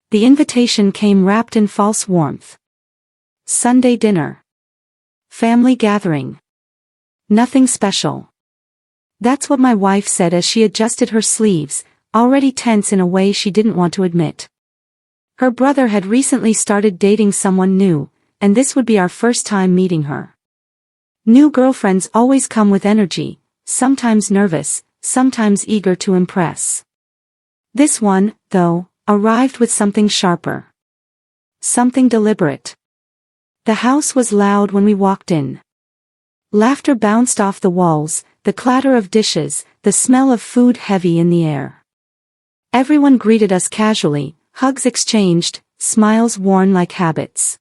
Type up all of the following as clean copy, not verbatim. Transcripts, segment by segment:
The invitation came wrapped in false warmth. Sunday dinner. Family gathering. Nothing special. That's what my wife said as she adjusted her sleeves, already tense in a way she didn't want to admit. Her brother had recently started dating someone new, and this would be our first time meeting her. New girlfriends always come with energy, sometimes nervous, sometimes eager to impress. This one, though, arrived with something sharper. Something deliberate. The house was loud when we walked in. Laughter bounced off the walls, the clatter of dishes, the smell of food heavy in the air. Everyone greeted us casually, hugs exchanged, smiles worn like habits.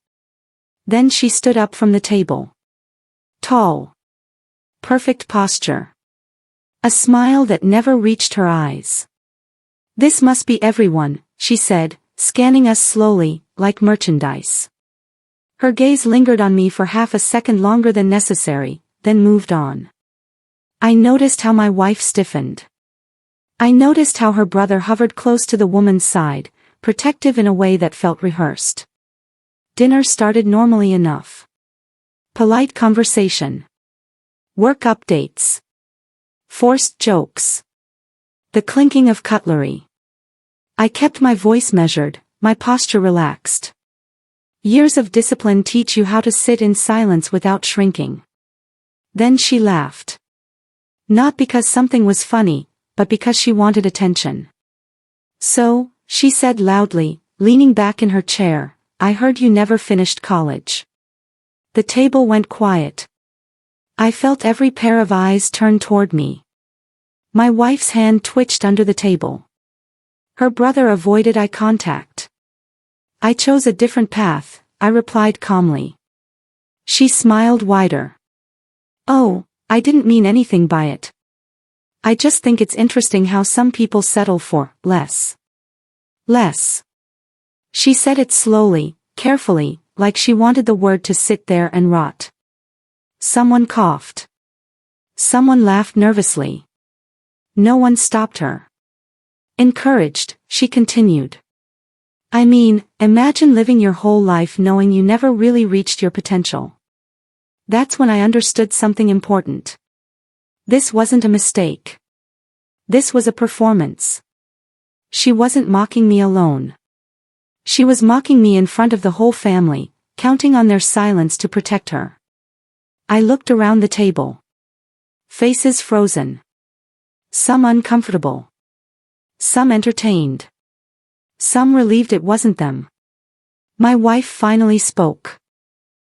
Then she stood up from the table. Tall. Perfect posture. A smile that never reached her eyes. "This must be everyone," she said, scanning us slowly, like merchandise. Her gaze lingered on me for half a second longer than necessary, then moved on. I noticed how my wife stiffened. I noticed how her brother hovered close to the woman's side, protective in a way that felt rehearsed. Dinner started normally enough. Polite conversation. Work updates. Forced jokes. The clinking of cutlery. I kept my voice measured, my posture relaxed. Years of discipline teach you how to sit in silence without shrinking. Then she laughed. Not because something was funny, but because she wanted attention. "So," she said loudly, leaning back in her chair, "I heard you never finished college." The table went quiet. I felt every pair of eyes turn toward me. My wife's hand twitched under the table. Her brother avoided eye contact. "I chose a different path," I replied calmly. She smiled wider. "Oh, I didn't mean anything by it. I just think it's interesting how some people settle for less." Less. She said it slowly, carefully, like she wanted the word to sit there and rot. Someone coughed. Someone laughed nervously. No one stopped her. Encouraged, she continued. "I mean, imagine living your whole life knowing you never really reached your potential." That's when I understood something important. This wasn't a mistake. This was a performance. She wasn't mocking me alone. She was mocking me in front of the whole family, counting on their silence to protect her. I looked around the table. Faces frozen. Some uncomfortable. Some entertained. Some relieved it wasn't them. My wife finally spoke.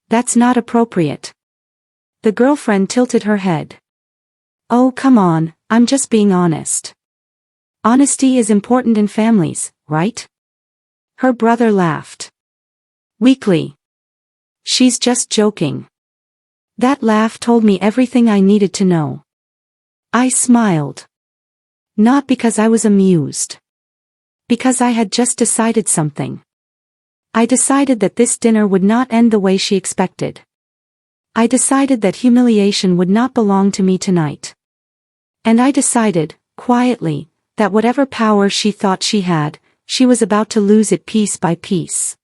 "That's not appropriate." The girlfriend tilted her head. "Oh, come on, I'm just being honest." "Honesty is important in families, right?" Her brother laughed. Weakly. "She's just joking." That laugh told me everything I needed to know. I smiled. Not because I was amused. Because I had just decided something. I decided that this dinner would not end the way she expected. I decided that humiliation would not belong to me tonight. And I decided, quietly, that whatever power she thought she had, she was about to lose it piece by piece.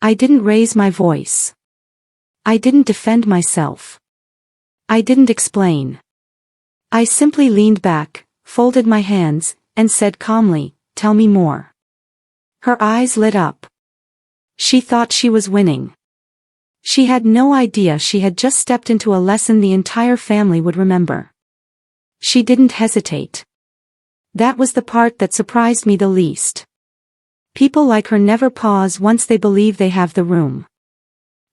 I didn't raise my voice. I didn't defend myself. I didn't explain. I simply leaned back, folded my hands, and said calmly, "Tell me more." Her eyes lit up. She thought she was winning. She had no idea she had just stepped into a lesson the entire family would remember. She didn't hesitate. That was the part that surprised me the least. People like her never pause once they believe they have the room.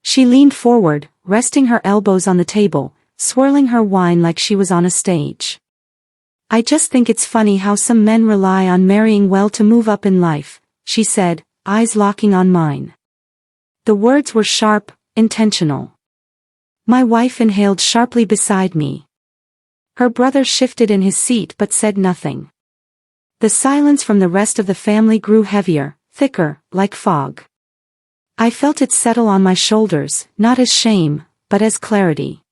She leaned forward, resting her elbows on the table, swirling her wine like she was on a stage. "I just think it's funny how some men rely on marrying well to move up in life," she said, eyes locking on mine. The words were sharp, intentional. My wife inhaled sharply beside me. Her brother shifted in his seat but said nothing. The silence from the rest of the family grew heavier, thicker, like fog. I felt it settle on my shoulders, not as shame, but as clarity.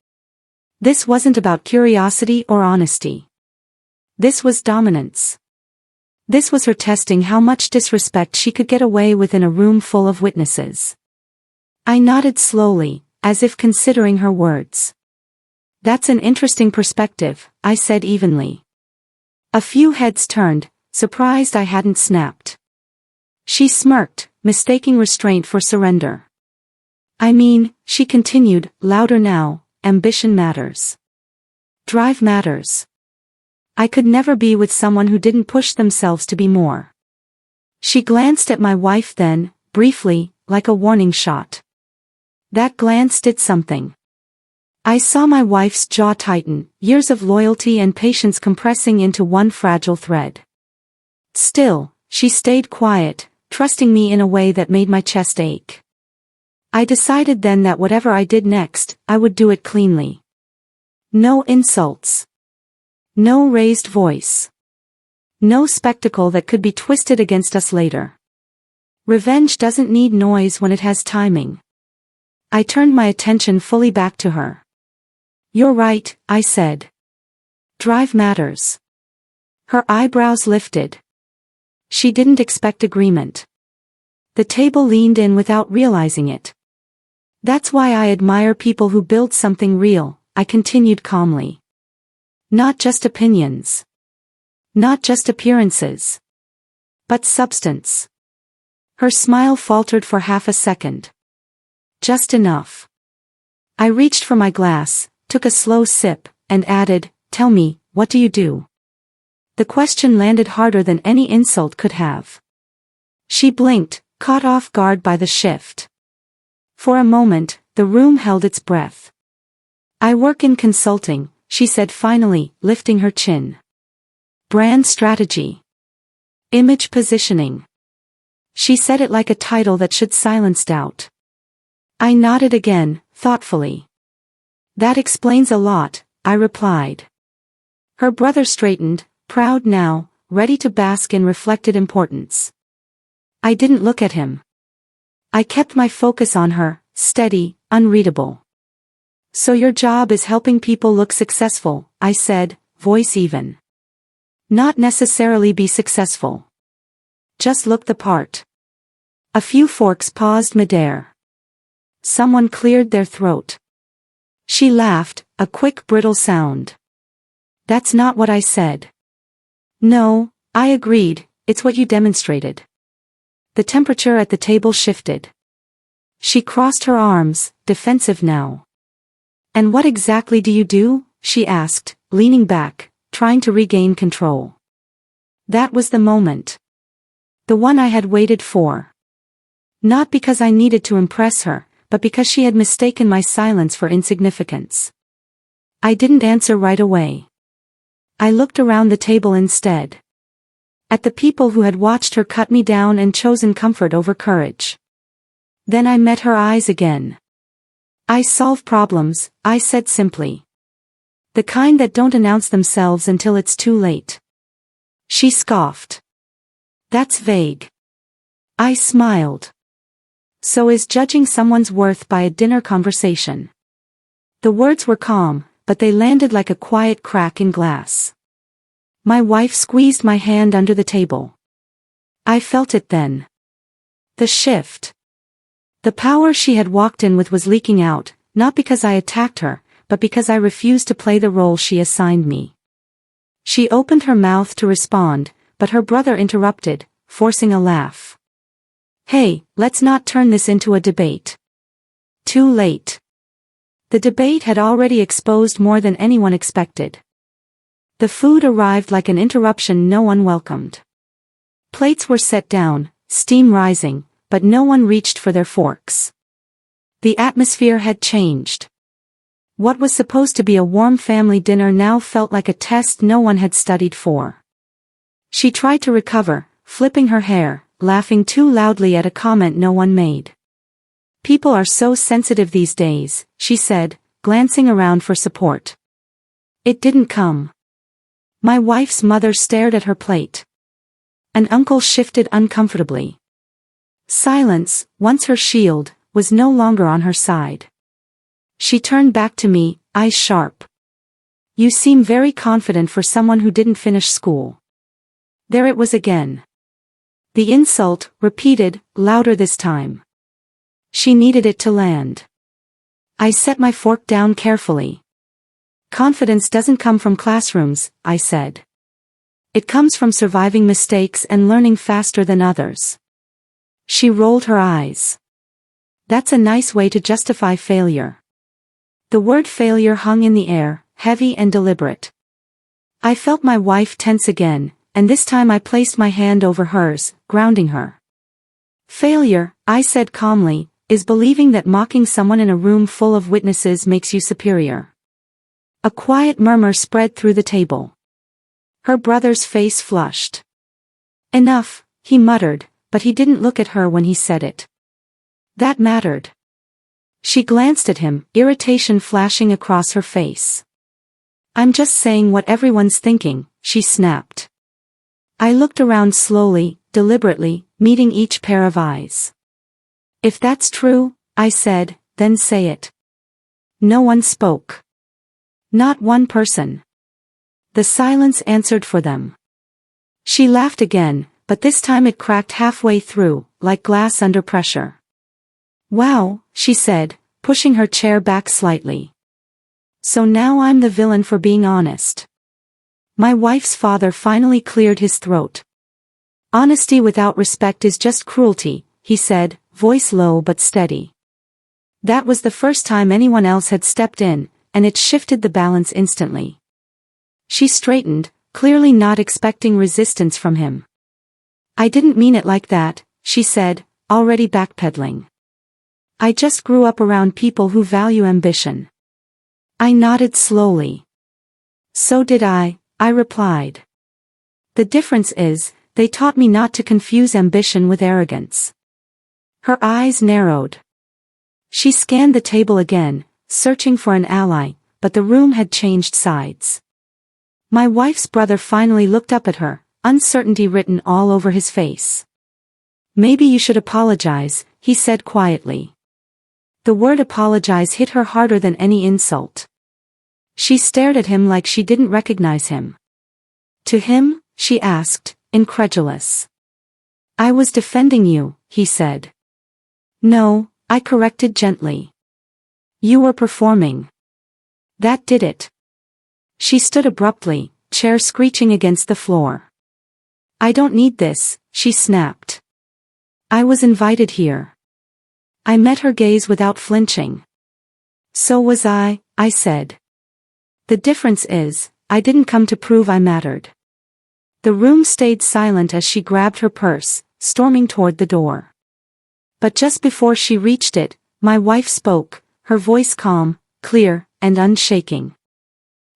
This wasn't about curiosity or honesty. This was dominance. This was her testing how much disrespect she could get away with in a room full of witnesses. I nodded slowly, as if considering her words. That's an interesting perspective, I said evenly. A few heads turned, surprised I hadn't snapped. She smirked, mistaking restraint for surrender. I mean, she continued, louder now, ambition matters. Drive matters. I could never be with someone who didn't push themselves to be more. She glanced at my wife then, briefly, like a warning shot. That glance did something. I saw my wife's jaw tighten, years of loyalty and patience compressing into one fragile thread. Still, she stayed quiet, trusting me in a way that made my chest ache. I decided then that whatever I did next, I would do it cleanly. No insults. No raised voice. No spectacle that could be twisted against us later. Revenge doesn't need noise when it has timing. I turned my attention fully back to her. You're right, I said. Drive matters. Her eyebrows lifted. She didn't expect agreement. The table leaned in without realizing it. That's why I admire people who build something real, I continued calmly. Not just opinions. Not just appearances. But substance. Her smile faltered for half a second. Just enough. I reached for my glass, took a slow sip, and added, tell me, what do you do? The question landed harder than any insult could have. She blinked, caught off guard by the shift. For a moment, the room held its breath. I work in consulting, she said finally, lifting her chin. Brand strategy. Image positioning. She said it like a title that should silence doubt. I nodded again, thoughtfully. That explains a lot, I replied. Her brother straightened, proud now, ready to bask in reflected importance. I didn't look at him. I kept my focus on her, steady, unreadable. So your job is helping people look successful, I said, voice even. Not necessarily be successful. Just look the part. A few forks paused midair. Someone cleared their throat. She laughed, a quick brittle sound. That's not what I said. No, I agreed, it's what you demonstrated. The temperature at the table shifted. She crossed her arms, defensive now. And what exactly do you do? She asked, leaning back, trying to regain control. That was the moment. The one I had waited for. Not because I needed to impress her, but because she had mistaken my silence for insignificance. I didn't answer right away. I looked around the table instead. At the people who had watched her cut me down and chosen comfort over courage. Then I met her eyes again. I solve problems, I said simply. The kind that don't announce themselves until it's too late. She scoffed. That's vague. I smiled. So is judging someone's worth by a dinner conversation. The words were calm, but they landed like a quiet crack in glass. My wife squeezed my hand under the table. I felt it then. The shift. The power she had walked in with was leaking out, not because I attacked her, but because I refused to play the role she assigned me. She opened her mouth to respond, but her brother interrupted, forcing a laugh. Hey, let's not turn this into a debate. Too late. The debate had already exposed more than anyone expected. The food arrived like an interruption no one welcomed. Plates were set down, steam rising, but no one reached for their forks. The atmosphere had changed. What was supposed to be a warm family dinner now felt like a test no one had studied for. She tried to recover, flipping her hair, laughing too loudly at a comment no one made. People are so sensitive these days, she said, glancing around for support. It didn't come. My wife's mother stared at her plate. An uncle shifted uncomfortably. Silence, once her shield, was no longer on her side. She turned back to me, eyes sharp. You seem very confident for someone who didn't finish school. There it was again. The insult, repeated, louder this time. She needed it to land. I set my fork down carefully. Confidence doesn't come from classrooms, I said. It comes from surviving mistakes and learning faster than others. She rolled her eyes. That's a nice way to justify failure. The word failure hung in the air, heavy and deliberate. I felt my wife tense again, and this time I placed my hand over hers, grounding her. Failure, I said calmly, is believing that mocking someone in a room full of witnesses makes you superior. A quiet murmur spread through the table. Her brother's face flushed. Enough, he muttered, but he didn't look at her when he said it. That mattered. She glanced at him, irritation flashing across her face. I'm just saying what everyone's thinking, she snapped. I looked around slowly, deliberately, meeting each pair of eyes. If that's true, I said, then say it. No one spoke. Not one person. The silence answered for them. She laughed again, but this time it cracked halfway through, like glass under pressure. Wow, she said, pushing her chair back slightly. So now I'm the villain for being honest. My wife's father finally cleared his throat. Honesty without respect is just cruelty, he said, voice low but steady. That was the first time anyone else had stepped in, and it shifted the balance instantly. She straightened, clearly not expecting resistance from him. I didn't mean it like that, she said, already backpedaling. I just grew up around people who value ambition. I nodded slowly. So did I replied. The difference is, they taught me not to confuse ambition with arrogance. Her eyes narrowed. She scanned the table again, searching for an ally, but the room had changed sides. My wife's brother finally looked up at her, uncertainty written all over his face. Maybe you should apologize, he said quietly. The word apologize hit her harder than any insult. She stared at him like she didn't recognize him. To him? She asked, incredulous. I was defending you, he said. No, I corrected gently. You were performing. That did it. She stood abruptly, chair screeching against the floor. I don't need this, she snapped. I was invited here. I met her gaze without flinching. So was I said. The difference is, I didn't come to prove I mattered. The room stayed silent as she grabbed her purse, storming toward the door. But just before she reached it, my wife spoke, her voice calm, clear, and unshaking.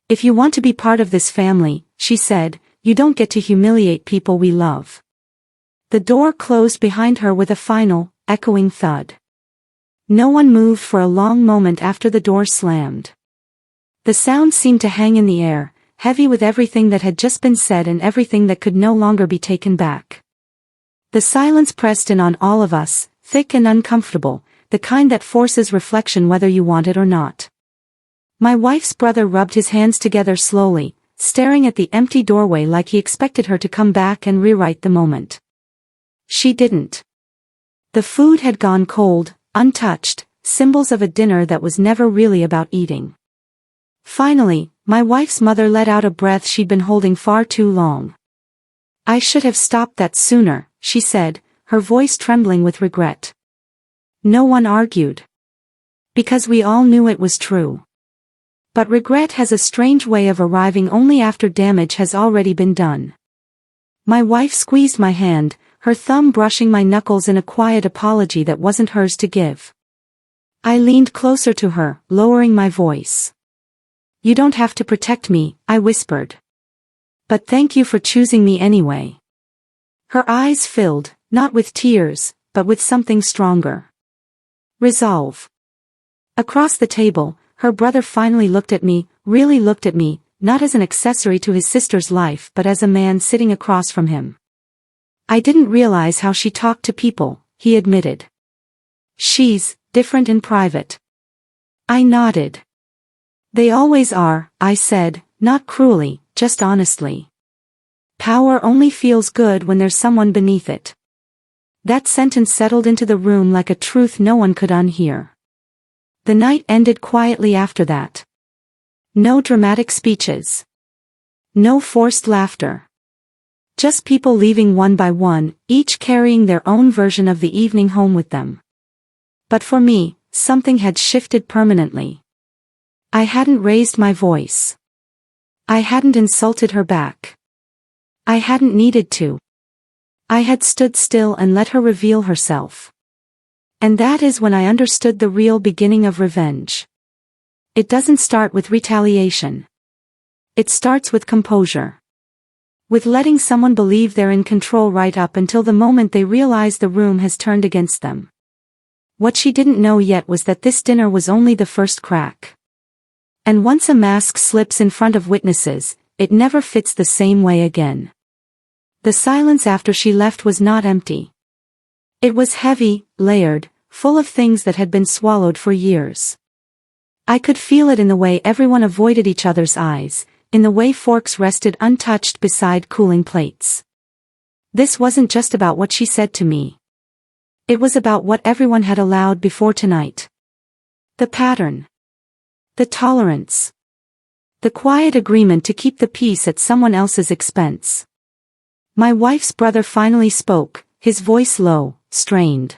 If you want to be part of this family, she said, you don't get to humiliate people we love. The door closed behind her with a final, echoing thud. No one moved for a long moment after the door slammed. The sound seemed to hang in the air, heavy with everything that had just been said and everything that could no longer be taken back. The silence pressed in on all of us, thick and uncomfortable, the kind that forces reflection whether you want it or not. My wife's brother rubbed his hands together slowly, staring at the empty doorway like he expected her to come back and rewrite the moment. She didn't. The food had gone cold, untouched, symbols of a dinner that was never really about eating. Finally, my wife's mother let out a breath she'd been holding far too long. I should have stopped that sooner, she said, her voice trembling with regret. No one argued. Because we all knew it was true. But regret has a strange way of arriving only after damage has already been done. My wife squeezed my hand, her thumb brushing my knuckles in a quiet apology that wasn't hers to give. I leaned closer to her, lowering my voice. You don't have to protect me, I whispered. But thank you for choosing me anyway. Her eyes filled, not with tears, but with something stronger. Resolve. Across the table, her brother finally looked at me, really looked at me, not as an accessory to his sister's life but as a man sitting across from him. I didn't realize how she talked to people, he admitted. She's different in private. I nodded. They always are, I said, not cruelly, just honestly. Power only feels good when there's someone beneath it. That sentence settled into the room like a truth no one could unhear. The night ended quietly after that. No dramatic speeches. No forced laughter. Just people leaving one by one, each carrying their own version of the evening home with them. But for me, something had shifted permanently. I hadn't raised my voice. I hadn't insulted her back. I hadn't needed to. I had stood still and let her reveal herself. And that is when I understood the real beginning of revenge. It doesn't start with retaliation. It starts with composure. With letting someone believe they're in control right up until the moment they realize the room has turned against them. What she didn't know yet was that this dinner was only the first crack. And once a mask slips in front of witnesses, it never fits the same way again. The silence after she left was not empty. It was heavy, layered, full of things that had been swallowed for years. I could feel it in the way everyone avoided each other's eyes, in the way forks rested untouched beside cooling plates. This wasn't just about what she said to me. It was about what everyone had allowed before tonight. The pattern. The tolerance. The quiet agreement to keep the peace at someone else's expense. My wife's brother finally spoke, his voice low, strained.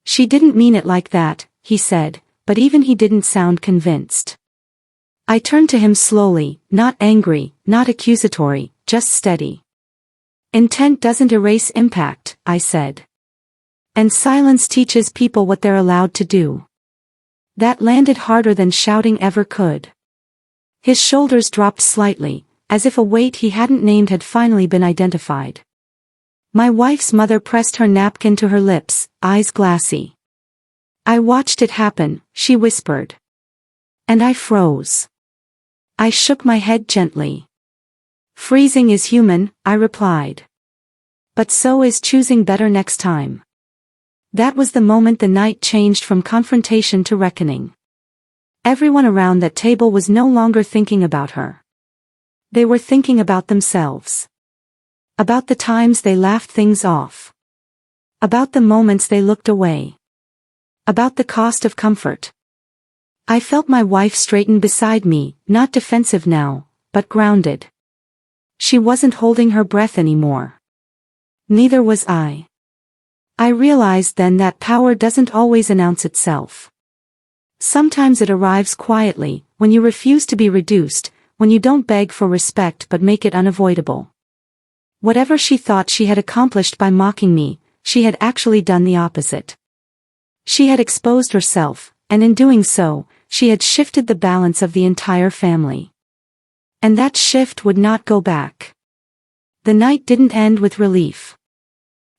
She didn't mean it like that, he said, but even he didn't sound convinced. I turned to him slowly, not angry, not accusatory, just steady. Intent doesn't erase impact, I said. And silence teaches people what they're allowed to do. That landed harder than shouting ever could. His shoulders dropped slightly, as if a weight he hadn't named had finally been identified. My wife's mother pressed her napkin to her lips, eyes glassy. I watched it happen, she whispered. And I froze. I shook my head gently. Freezing is human, I replied. But so is choosing better next time. That was the moment the night changed from confrontation to reckoning. Everyone around that table was no longer thinking about her. They were thinking about themselves. About the times they laughed things off. About the moments they looked away. About the cost of comfort. I felt my wife straighten beside me, not defensive now, but grounded. She wasn't holding her breath anymore. Neither was I. I realized then that power doesn't always announce itself. Sometimes it arrives quietly, when you refuse to be reduced, when you don't beg for respect but make it unavoidable. Whatever she thought she had accomplished by mocking me, she had actually done the opposite. She had exposed herself, and in doing so, she had shifted the balance of the entire family. And that shift would not go back. The night didn't end with relief.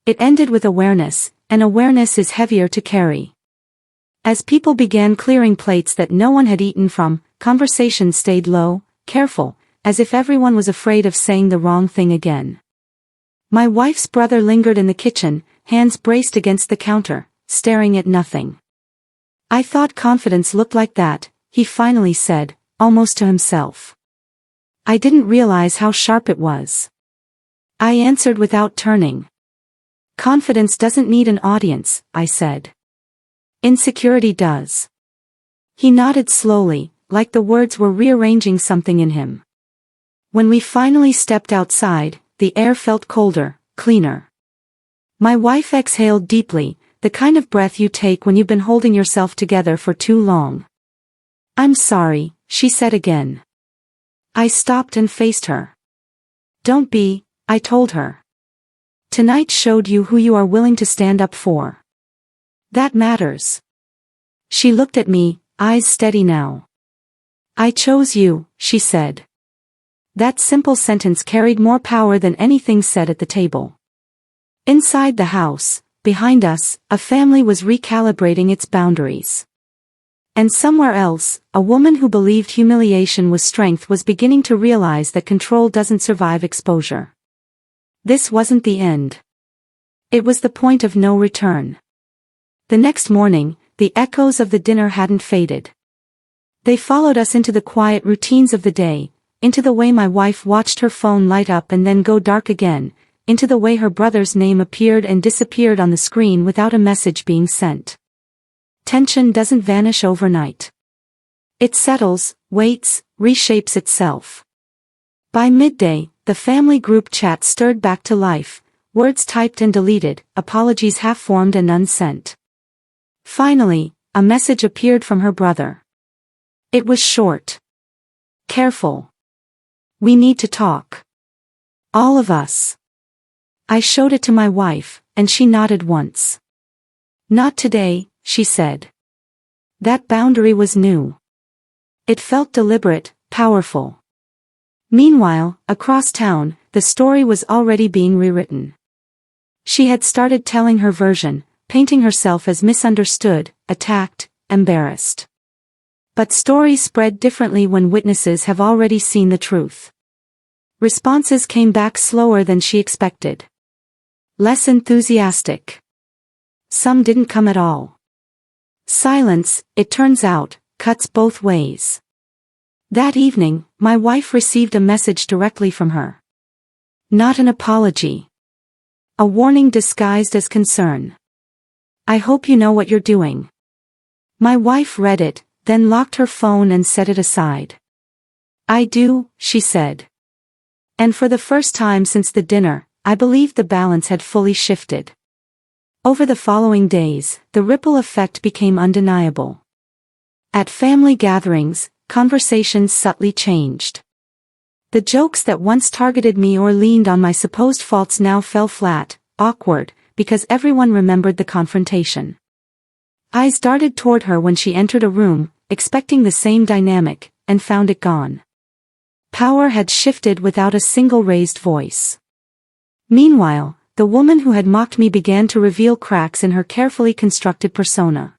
It ended with awareness, and awareness is heavier to carry. As people began clearing plates that no one had eaten from, conversation stayed low, careful, as if everyone was afraid of saying the wrong thing again. My wife's brother lingered in the kitchen, hands braced against the counter, staring at nothing. I thought confidence looked like that, he finally said, almost to himself. I didn't realize how sharp it was. I answered without turning. Confidence doesn't need an audience, I said. Insecurity does. He nodded slowly, like the words were rearranging something in him. When we finally stepped outside, the air felt colder, cleaner. My wife exhaled deeply, the kind of breath you take when you've been holding yourself together for too long. I'm sorry, she said again. I stopped and faced her. Don't be, I told her. Tonight showed you who you are willing to stand up for. That matters. She looked at me, eyes steady now. I chose you, she said. That simple sentence carried more power than anything said at the table. Inside the house, behind us, a family was recalibrating its boundaries. And somewhere else, a woman who believed humiliation was strength was beginning to realize that control doesn't survive exposure. This wasn't the end. It was the point of no return. The next morning, the echoes of the dinner hadn't faded. They followed us into the quiet routines of the day, into the way my wife watched her phone light up and then go dark again, into the way her brother's name appeared and disappeared on the screen without a message being sent. Tension doesn't vanish overnight. It settles, waits, reshapes itself. By midday, the family group chat stirred back to life, words typed and deleted, apologies half-formed and unsent. Finally, a message appeared from her brother. It was short. Careful. We need to talk. All of us. I showed it to my wife, and she nodded once. Not today, she said. That boundary was new. It felt deliberate, powerful. Meanwhile, across town, the story was already being rewritten. She had started telling her version, painting herself as misunderstood, attacked, embarrassed. But stories spread differently when witnesses have already seen the truth. Responses came back slower than she expected. Less enthusiastic. Some didn't come at all. Silence, it turns out, cuts both ways. That evening, my wife received a message directly from her. Not an apology. A warning disguised as concern. I hope you know what you're doing. My wife read it, then locked her phone and set it aside. I do, she said. And for the first time since the dinner, I believed the balance had fully shifted. Over the following days, the ripple effect became undeniable. At family gatherings, conversations subtly changed. The jokes that once targeted me or leaned on my supposed faults now fell flat, awkward, because everyone remembered the confrontation. Eyes darted toward her when she entered a room, expecting the same dynamic, and found it gone. Power had shifted without a single raised voice. Meanwhile, the woman who had mocked me began to reveal cracks in her carefully constructed persona.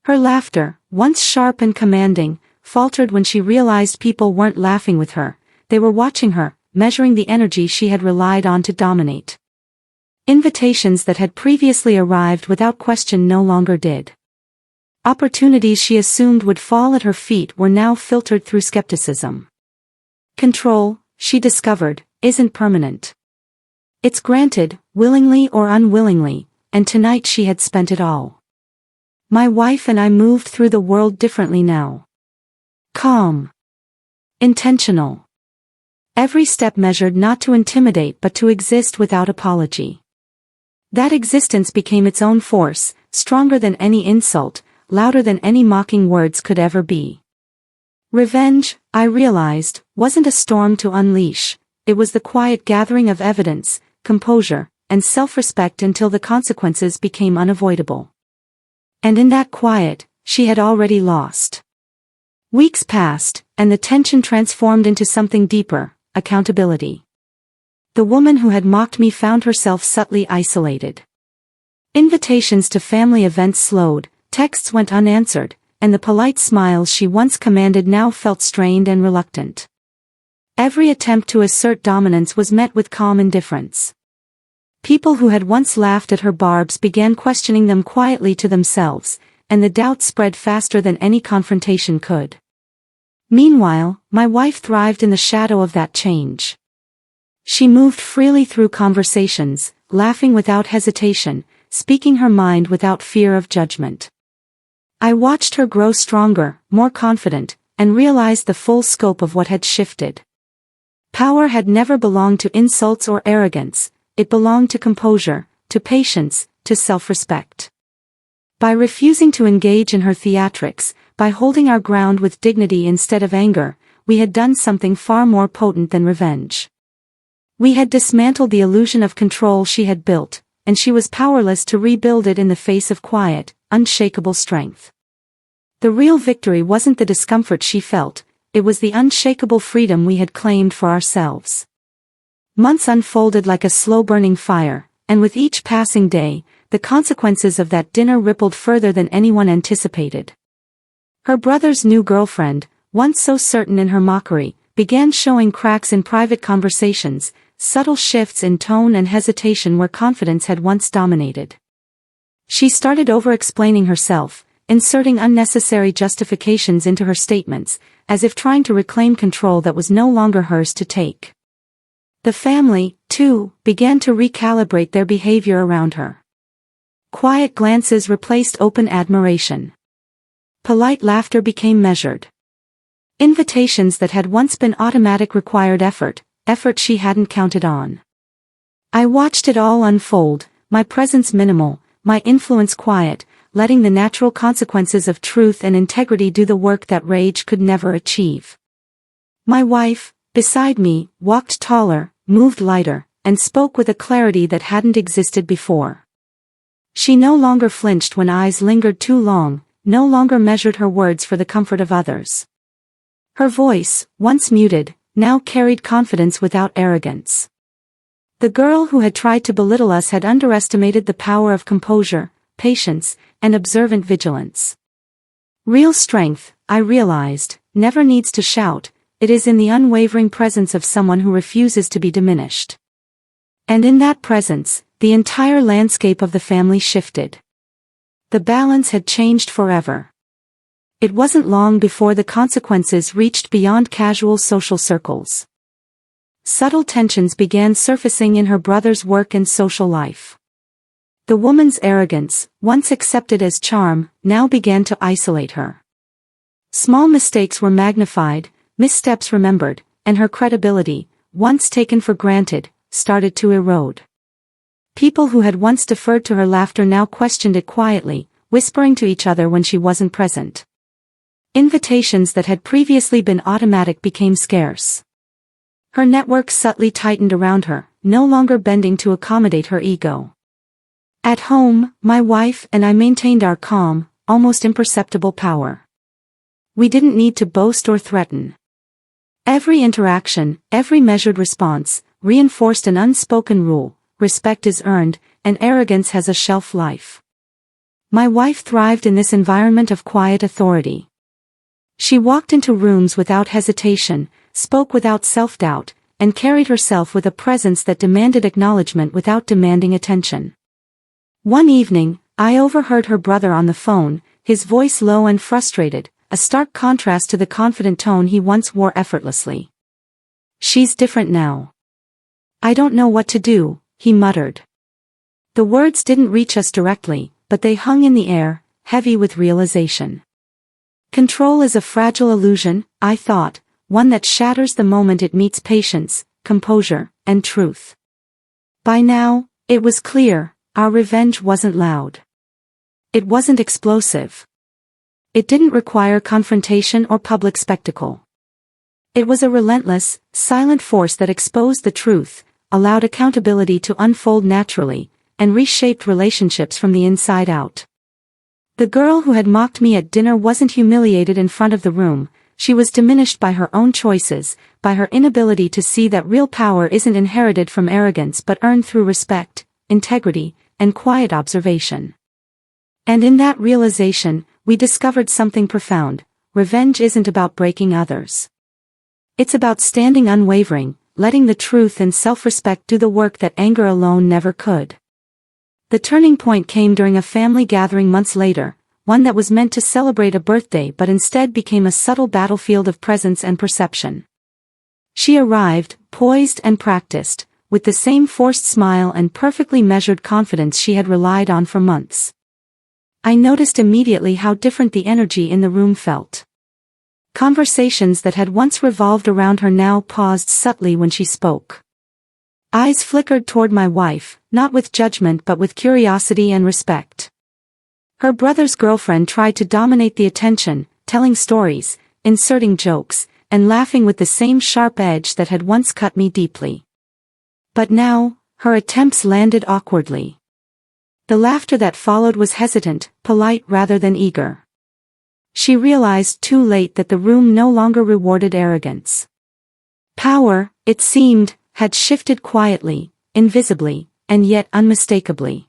Her laughter, once sharp and commanding, faltered when she realized people weren't laughing with her, they were watching her, measuring the energy she had relied on to dominate. Invitations that had previously arrived without question no longer did. Opportunities she assumed would fall at her feet were now filtered through skepticism. Control, she discovered, isn't permanent. It's granted, willingly or unwillingly, and tonight she had spent it all. My wife and I moved through the world differently now. Calm. Intentional. Every step measured not to intimidate but to exist without apology. That existence became its own force, stronger than any insult, louder than any mocking words could ever be. Revenge, I realized, wasn't a storm to unleash, it was the quiet gathering of evidence, composure, and self-respect until the consequences became unavoidable. And in that quiet, she had already lost. Weeks passed, and the tension transformed into something deeper, accountability. The woman who had mocked me found herself subtly isolated. Invitations to family events slowed, texts went unanswered, and the polite smiles she once commanded now felt strained and reluctant. Every attempt to assert dominance was met with calm indifference. People who had once laughed at her barbs began questioning them quietly to themselves, and the doubt spread faster than any confrontation could. Meanwhile, my wife thrived in the shadow of that change. She moved freely through conversations, laughing without hesitation, speaking her mind without fear of judgment. I watched her grow stronger, more confident, and realized the full scope of what had shifted. Power had never belonged to insults or arrogance, it belonged to composure, to patience, to self-respect. By refusing to engage in her theatrics, by holding our ground with dignity instead of anger, we had done something far more potent than revenge. We had dismantled the illusion of control she had built, and she was powerless to rebuild it in the face of quiet, unshakable strength. The real victory wasn't the discomfort she felt, it was the unshakable freedom we had claimed for ourselves. Months unfolded like a slow-burning fire, and with each passing day, the consequences of that dinner rippled further than anyone anticipated. Her brother's new girlfriend, once so certain in her mockery, began showing cracks in private conversations, subtle shifts in tone and hesitation where confidence had once dominated. She started over-explaining herself, inserting unnecessary justifications into her statements, as if trying to reclaim control that was no longer hers to take. The family, too, began to recalibrate their behavior around her. Quiet glances replaced open admiration. Polite laughter became measured. Invitations that had once been automatic required effort she hadn't counted on. I watched it all unfold, my presence minimal, my influence quiet, letting the natural consequences of truth and integrity do the work that rage could never achieve. My wife, beside me, walked taller, moved lighter, and spoke with a clarity that hadn't existed before. She no longer flinched when eyes lingered too long, no longer measured her words for the comfort of others. Her voice, once muted, now carried confidence without arrogance. The girl who had tried to belittle us had underestimated the power of composure, patience, and observant vigilance. Real strength, I realized, never needs to shout, it is in the unwavering presence of someone who refuses to be diminished. And in that presence, the entire landscape of the family shifted. The balance had changed forever. It wasn't long before the consequences reached beyond casual social circles. Subtle tensions began surfacing in her brother's work and social life. The woman's arrogance, once accepted as charm, now began to isolate her. Small mistakes were magnified, missteps remembered, and her credibility, once taken for granted, started to erode. People who had once deferred to her laughter now questioned it quietly, whispering to each other when she wasn't present. Invitations that had previously been automatic became scarce. Her network subtly tightened around her, no longer bending to accommodate her ego. At home, my wife and I maintained our calm, almost imperceptible power. We didn't need to boast or threaten. Every interaction, every measured response, reinforced an unspoken rule: respect is earned, and arrogance has a shelf life. My wife thrived in this environment of quiet authority. She walked into rooms without hesitation, spoke without self-doubt, and carried herself with a presence that demanded acknowledgement without demanding attention. One evening, I overheard her brother on the phone, his voice low and frustrated, a stark contrast to the confident tone he once wore effortlessly. "She's different now. I don't know what to do," he muttered. The words didn't reach us directly, but they hung in the air, heavy with realization. Control is a fragile illusion, I thought, one that shatters the moment it meets patience, composure, and truth. By now, it was clear, our revenge wasn't loud. It wasn't explosive. It didn't require confrontation or public spectacle. It was a relentless, silent force that exposed the truth, allowed accountability to unfold naturally, and reshaped relationships from the inside out. The girl who had mocked me at dinner wasn't humiliated in front of the room, she was diminished by her own choices, by her inability to see that real power isn't inherited from arrogance but earned through respect, integrity, and quiet observation. And in that realization, we discovered something profound: revenge isn't about breaking others. It's about standing unwavering, letting the truth and self-respect do the work that anger alone never could. The turning point came during a family gathering months later, one that was meant to celebrate a birthday but instead became a subtle battlefield of presence and perception. She arrived, poised and practiced, with the same forced smile and perfectly measured confidence she had relied on for months. I noticed immediately how different the energy in the room felt. Conversations that had once revolved around her now paused subtly when she spoke. Eyes flickered toward my wife, not with judgment but with curiosity and respect. Her brother's girlfriend tried to dominate the attention, telling stories, inserting jokes, and laughing with the same sharp edge that had once cut me deeply. But now, her attempts landed awkwardly. The laughter that followed was hesitant, polite rather than eager. She realized too late that the room no longer rewarded arrogance. Power, it seemed, had shifted quietly, invisibly, and yet unmistakably.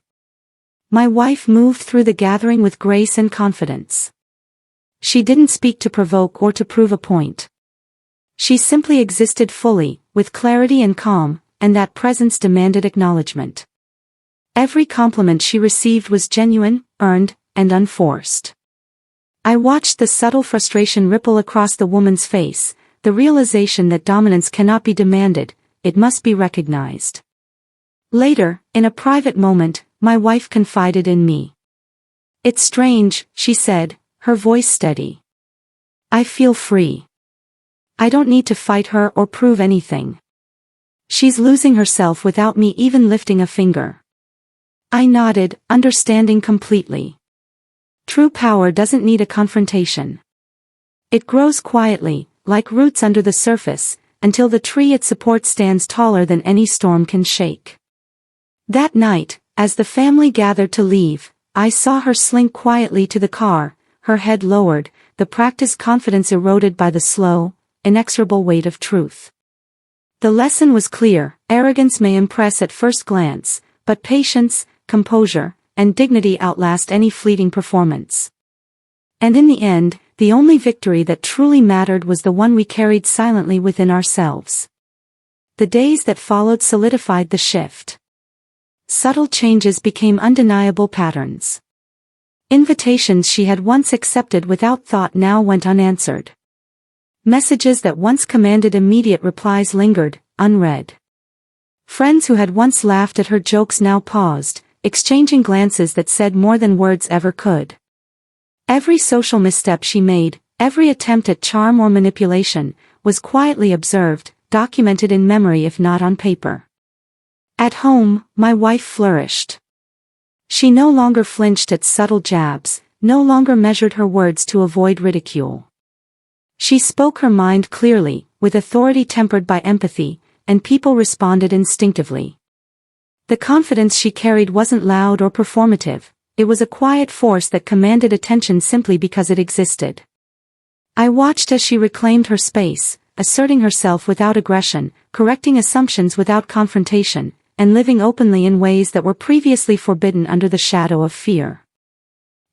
My wife moved through the gathering with grace and confidence. She didn't speak to provoke or to prove a point. She simply existed fully, with clarity and calm, and that presence demanded acknowledgement. Every compliment she received was genuine, earned, and unforced. I watched the subtle frustration ripple across the woman's face, the realization that dominance cannot be demanded, it must be recognized. Later, in a private moment, my wife confided in me. "It's strange," she said, her voice steady. "I feel free. I don't need to fight her or prove anything. She's losing herself without me even lifting a finger." I nodded, understanding completely. True power doesn't need a confrontation. It grows quietly, like roots under the surface, until the tree it supports stands taller than any storm can shake. That night, as the family gathered to leave, I saw her slink quietly to the car, her head lowered, the practiced confidence eroded by the slow, inexorable weight of truth. The lesson was clear: arrogance may impress at first glance, but patience, composure, and dignity outlast any fleeting performance. And in the end, the only victory that truly mattered was the one we carried silently within ourselves. The days that followed solidified the shift. Subtle changes became undeniable patterns. Invitations she had once accepted without thought now went unanswered. Messages that once commanded immediate replies lingered, unread. Friends who had once laughed at her jokes now paused, exchanging glances that said more than words ever could. Every social misstep she made, every attempt at charm or manipulation, was quietly observed, documented in memory if not on paper. At home, my wife flourished. She no longer flinched at subtle jabs, no longer measured her words to avoid ridicule. She spoke her mind clearly, with authority tempered by empathy, and people responded instinctively. The confidence she carried wasn't loud or performative, it was a quiet force that commanded attention simply because it existed. I watched as she reclaimed her space, asserting herself without aggression, correcting assumptions without confrontation, and living openly in ways that were previously forbidden under the shadow of fear.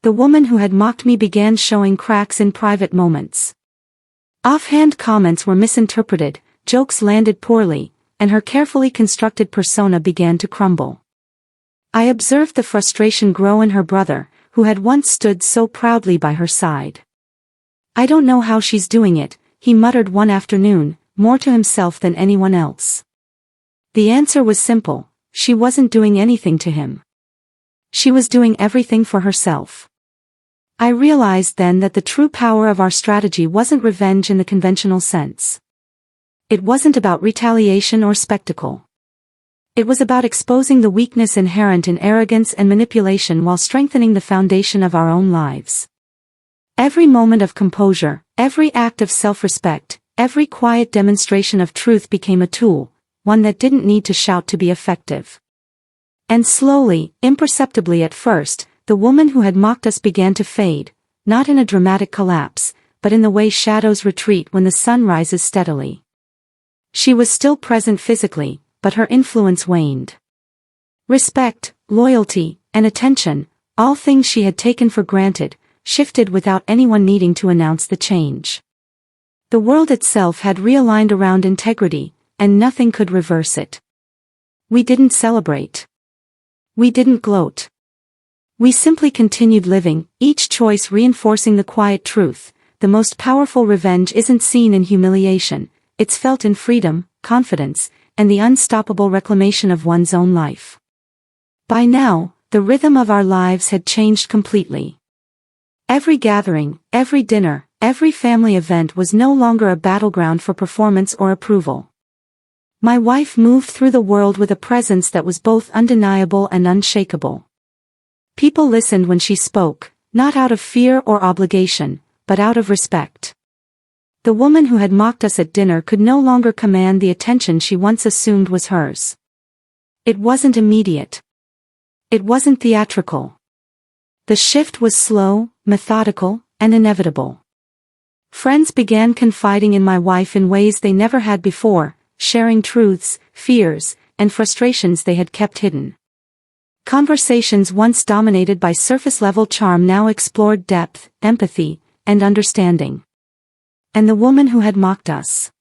The woman who had mocked me began showing cracks in private moments. Offhand comments were misinterpreted, jokes landed poorly, and her carefully constructed persona began to crumble. I observed the frustration grow in her brother, who had once stood so proudly by her side. "I don't know how she's doing it," he muttered one afternoon, more to himself than anyone else. The answer was simple: she wasn't doing anything to him. She was doing everything for herself. I realized then that the true power of our strategy wasn't revenge in the conventional sense. It wasn't about retaliation or spectacle. It was about exposing the weakness inherent in arrogance and manipulation while strengthening the foundation of our own lives. Every moment of composure, every act of self-respect, every quiet demonstration of truth became a tool, one that didn't need to shout to be effective. And slowly, imperceptibly at first, the woman who had mocked us began to fade, not in a dramatic collapse, but in the way shadows retreat when the sun rises steadily. She was still present physically, but her influence waned. Respect, loyalty, and attention, all things she had taken for granted, shifted without anyone needing to announce the change. The world itself had realigned around integrity, and nothing could reverse it. We didn't celebrate. We didn't gloat. We simply continued living, each choice reinforcing the quiet truth: the most powerful revenge isn't seen in humiliation, it's felt in freedom, confidence, and the unstoppable reclamation of one's own life. By now, the rhythm of our lives had changed completely. Every gathering, every dinner, every family event was no longer a battleground for performance or approval. My wife moved through the world with a presence that was both undeniable and unshakable. People listened when she spoke, not out of fear or obligation, but out of respect. The woman who had mocked us at dinner could no longer command the attention she once assumed was hers. It wasn't immediate. It wasn't theatrical. The shift was slow, methodical, and inevitable. Friends began confiding in my wife in ways they never had before, sharing truths, fears, and frustrations they had kept hidden. Conversations once dominated by surface-level charm now explored depth, empathy, and understanding. And the woman who had mocked us.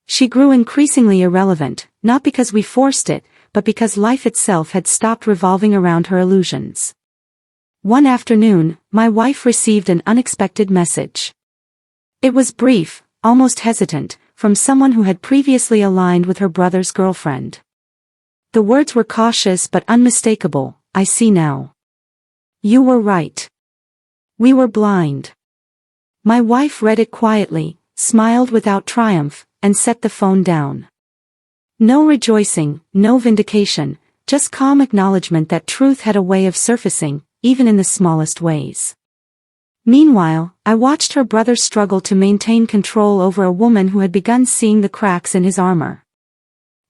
She grew increasingly irrelevant, not because we forced it, but because life itself had stopped revolving around her illusions. One afternoon, my wife received an unexpected message. It was brief, almost hesitant, from someone who had previously aligned with her brother's girlfriend. The words were cautious but unmistakable. "I see now. You were right. We were blind." My wife read it quietly, smiled without triumph, and set the phone down. No rejoicing, no vindication, just calm acknowledgement that truth had a way of surfacing, even in the smallest ways. Meanwhile, I watched her brother struggle to maintain control over a woman who had begun seeing the cracks in his armor.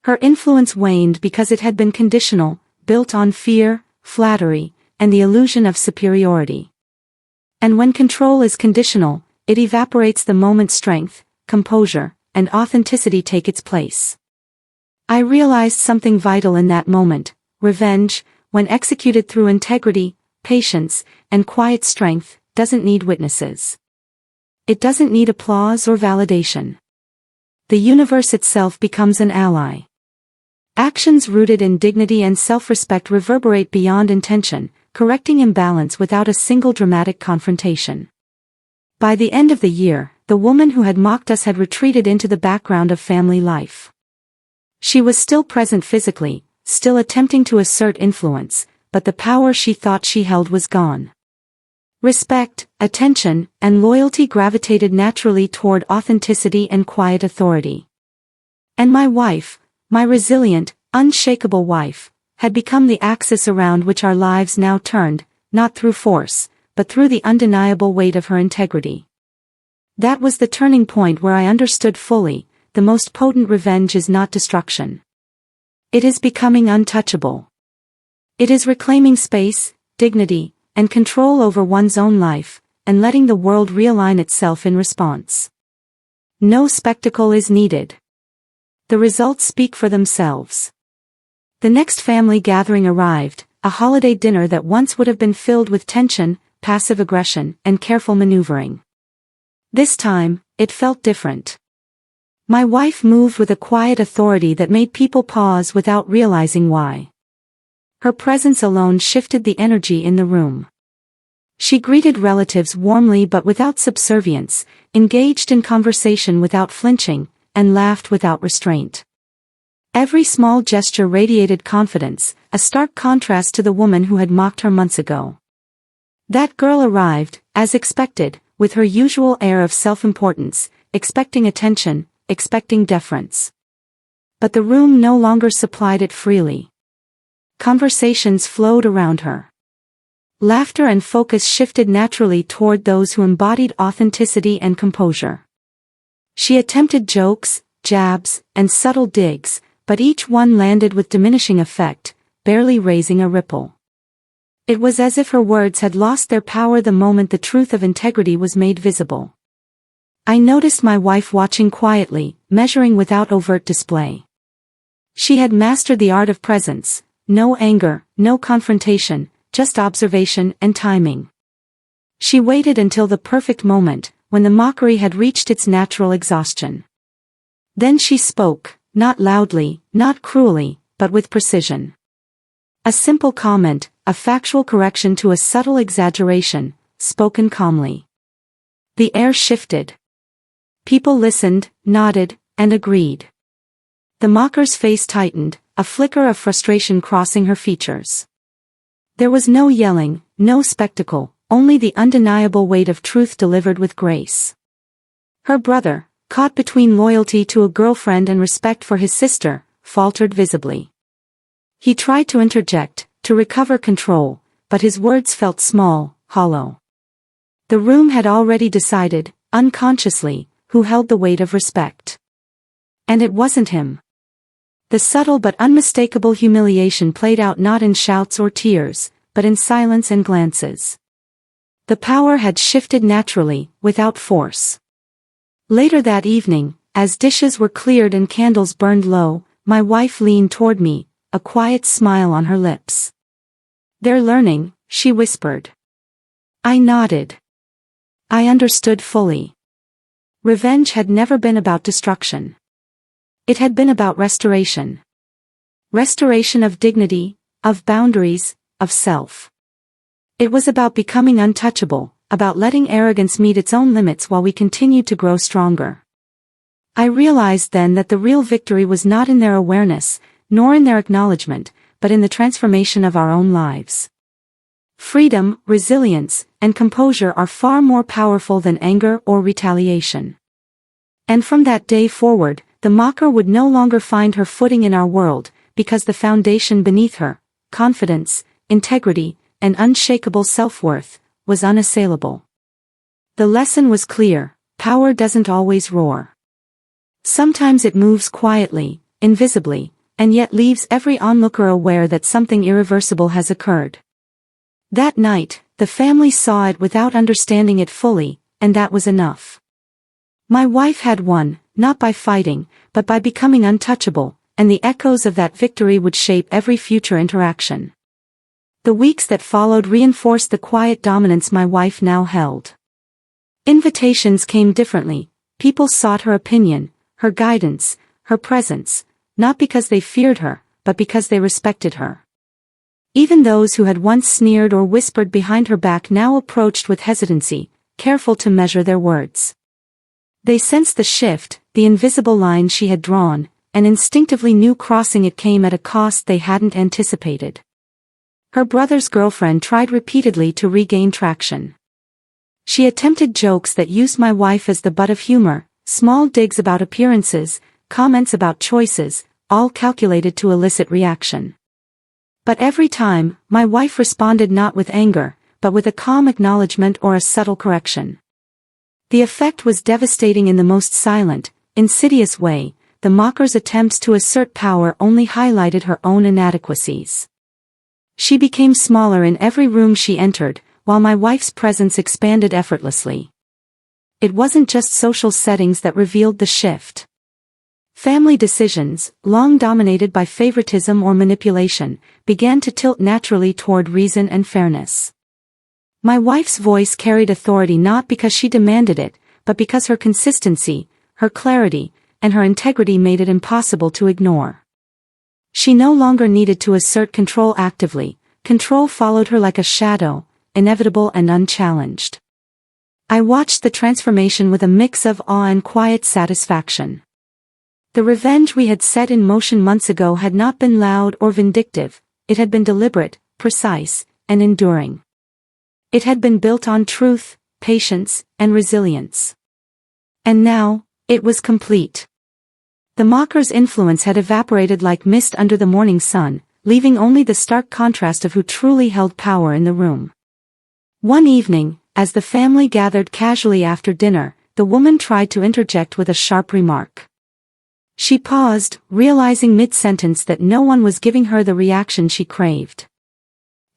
Her influence waned because it had been conditional, built on fear, flattery, and the illusion of superiority. And when control is conditional, it evaporates the moment strength, composure, and authenticity take its place. I realized something vital in that moment: revenge, when executed through integrity, patience, and quiet strength, doesn't need witnesses. It doesn't need applause or validation. The universe itself becomes an ally. Actions rooted in dignity and self-respect reverberate beyond intention, correcting imbalance without a single dramatic confrontation. By the end of the year, the woman who had mocked us had retreated into the background of family life. She was still present physically, still attempting to assert influence, but the power she thought she held was gone. Respect, attention, and loyalty gravitated naturally toward authenticity and quiet authority. And my wife, my resilient, unshakable wife, had become the axis around which our lives now turned, not through force, but through the undeniable weight of her integrity. That was the turning point where I understood fully: the most potent revenge is not destruction. It is becoming untouchable. It is reclaiming space, dignity, and control over one's own life, and letting the world realign itself in response. No spectacle is needed. The results speak for themselves. The next family gathering arrived, a holiday dinner that once would have been filled with tension, passive aggression, and careful maneuvering. This time, it felt different. My wife moved with a quiet authority that made people pause without realizing why. Her presence alone shifted the energy in the room. She greeted relatives warmly but without subservience, engaged in conversation without flinching, and laughed without restraint. Every small gesture radiated confidence, a stark contrast to the woman who had mocked her months ago. That girl arrived, as expected, with her usual air of self-importance, expecting attention, expecting deference. But the room no longer supplied it freely. Conversations flowed around her. Laughter and focus shifted naturally toward those who embodied authenticity and composure. She attempted jokes, jabs, and subtle digs, but each one landed with diminishing effect, barely raising a ripple. It was as if her words had lost their power the moment the truth of integrity was made visible. I noticed my wife watching quietly, measuring without overt display. She had mastered the art of presence: no anger, no confrontation, just observation and timing. She waited until the perfect moment, when the mockery had reached its natural exhaustion. Then she spoke, not loudly, not cruelly, but with precision. A simple comment, a factual correction to a subtle exaggeration, spoken calmly. The air shifted. People listened, nodded, and agreed. The mocker's face tightened, a flicker of frustration crossing her features. There was no yelling, no spectacle, only the undeniable weight of truth delivered with grace. Her brother, caught between loyalty to a girlfriend and respect for his sister, faltered visibly. He tried to interject, to recover control, but his words felt small, hollow. The room had already decided, unconsciously, who held the weight of respect. And it wasn't him. The subtle but unmistakable humiliation played out not in shouts or tears, but in silence and glances. The power had shifted naturally, without force. Later that evening, as dishes were cleared and candles burned low, my wife leaned toward me, a quiet smile on her lips. "They're learning," she whispered. I nodded. I understood fully. Revenge had never been about destruction. It had been about restoration. Restoration of dignity, of boundaries, of self. It was about becoming untouchable, about letting arrogance meet its own limits while we continued to grow stronger. I realized then that the real victory was not in their awareness, nor in their acknowledgement, but in the transformation of our own lives. Freedom, resilience, and composure are far more powerful than anger or retaliation. And from that day forward, the mocker would no longer find her footing in our world, because the foundation beneath her, confidence, integrity, and unshakable self-worth, was unassailable. The lesson was clear: power doesn't always roar. Sometimes it moves quietly, invisibly, and yet leaves every onlooker aware that something irreversible has occurred. That night, the family saw it without understanding it fully, and that was enough. My wife had won, not by fighting, but by becoming untouchable, and the echoes of that victory would shape every future interaction. The weeks that followed reinforced the quiet dominance my wife now held. Invitations came differently. People sought her opinion, her guidance, her presence, not because they feared her, but because they respected her. Even those who had once sneered or whispered behind her back now approached with hesitancy, careful to measure their words. They sensed the shift, the invisible line she had drawn, and instinctively knew crossing it came at a cost they hadn't anticipated. Her brother's girlfriend tried repeatedly to regain traction. She attempted jokes that used my wife as the butt of humor, small digs about appearances, comments about choices, all calculated to elicit reaction. But every time, my wife responded not with anger, but with a calm acknowledgement or a subtle correction. The effect was devastating in the most silent, insidious way. The mocker's attempts to assert power only highlighted her own inadequacies. She became smaller in every room she entered, while my wife's presence expanded effortlessly. It wasn't just social settings that revealed the shift. Family decisions, long dominated by favoritism or manipulation, began to tilt naturally toward reason and fairness. My wife's voice carried authority not because she demanded it, but because her consistency, her clarity, and her integrity made it impossible to ignore. She no longer needed to assert control actively. Control followed her like a shadow, inevitable and unchallenged. I watched the transformation with a mix of awe and quiet satisfaction. The revenge we had set in motion months ago had not been loud or vindictive. It had been deliberate, precise, and enduring. It had been built on truth, patience, and resilience. And now, it was complete. The mocker's influence had evaporated like mist under the morning sun, leaving only the stark contrast of who truly held power in the room. One evening, as the family gathered casually after dinner, the woman tried to interject with a sharp remark. She paused, realizing mid-sentence that no one was giving her the reaction she craved.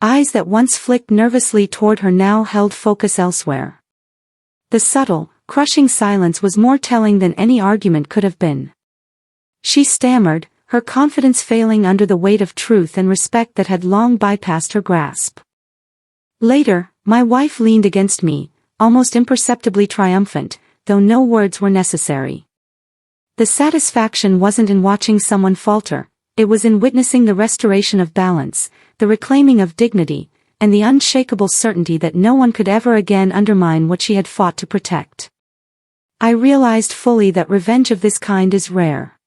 Eyes that once flicked nervously toward her now held focus elsewhere. The subtle, crushing silence was more telling than any argument could have been. She stammered, her confidence failing under the weight of truth and respect that had long bypassed her grasp. Later, my wife leaned against me, almost imperceptibly triumphant, though no words were necessary. The satisfaction wasn't in watching someone falter, it was in witnessing the restoration of balance, the reclaiming of dignity, and the unshakable certainty that no one could ever again undermine what she had fought to protect. I realized fully that revenge of this kind is rare.